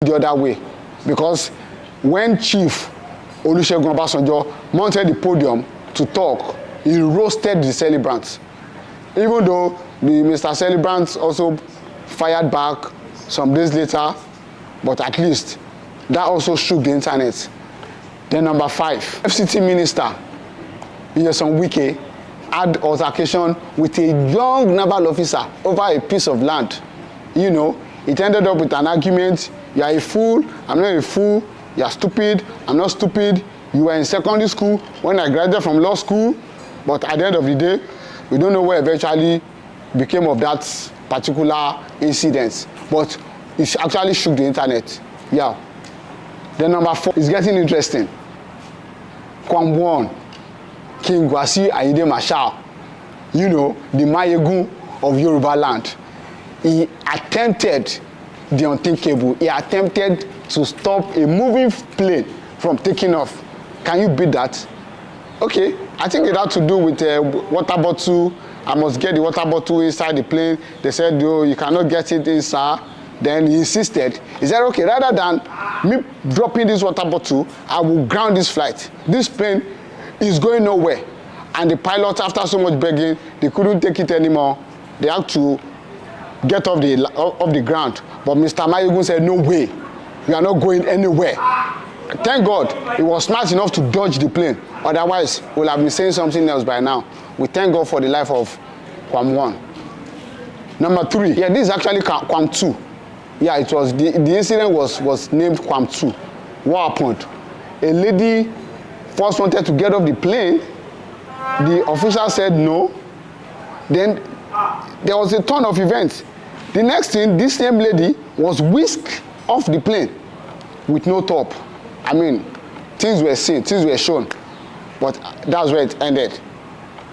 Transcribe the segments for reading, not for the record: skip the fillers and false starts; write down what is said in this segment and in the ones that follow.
the other way, because when Chief Olusegun Obasanjo mounted the podium to talk, he roasted the celebrants. Even though the Mr. Celebrants also fired back some days later, but at least that also shook the internet. Then number 5, FCT Minister Nyesom Wike had altercation with a young naval officer over a piece of land. You know, it ended up with an argument. You are a fool, I'm not a fool. You are stupid, I'm not stupid. You were in secondary school when I graduated from law school, but at the end of the day, we don't know what eventually became of that particular incident. But it actually shook the internet. Yeah. Then number 4 is getting interesting. Kwam One, King Wasiu Ayinde Marshal, you know, the Mayegun of Yoruba land. He attempted the unthinkable. He attempted to stop a moving plane from taking off. Can you beat that? Okay, I think it had to do with water bottle. I must get the water bottle inside the plane. They said, no, you cannot get it inside. Then he insisted. He said, okay, rather than me dropping this water bottle, I will ground this flight. This plane is going nowhere. And the pilot, after so much begging, they couldn't take it anymore. They had to get off the ground. But Mr. Mayegun said, no way, we are not going anywhere. Thank God he was smart enough to dodge the plane. Otherwise, we'll have been saying something else by now. We thank God for the life of Kwam One. Number 3, yeah, this is actually Kwam Two. Yeah, it was the incident was named Kwam Two. What happened? A lady first wanted to get off the plane. The official said no. Then there was a turn of events. The next thing, this same lady was whisked off the plane with no top. I mean, things were seen, things were shown, but that's where it ended.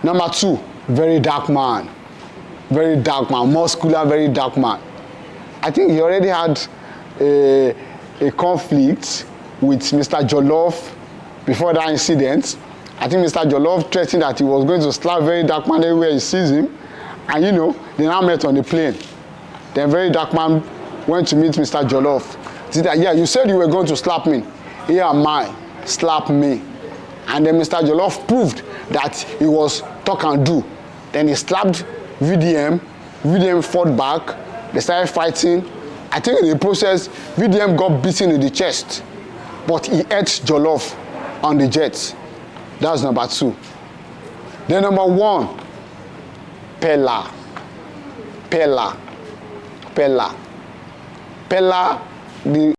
Number 2, very dark man, muscular, very dark man. I think he already had a conflict with Mr. Jollof before that incident. I think Mr. Jollof threatened that he was going to slap very dark man everywhere he sees him, and you know, they now met on the plane. Then very dark man went to meet Mr. Jollof. He said, yeah, you said you were going to slap me. Here am I, slap me. And then Mr. Jollof proved that he was talk and do. Then he slapped VDM. VDM fought back. They started fighting. I think in the process, VDM got beaten in the chest, but he ate Jollof on the jet. That's number 2. Then number 1, Pella, the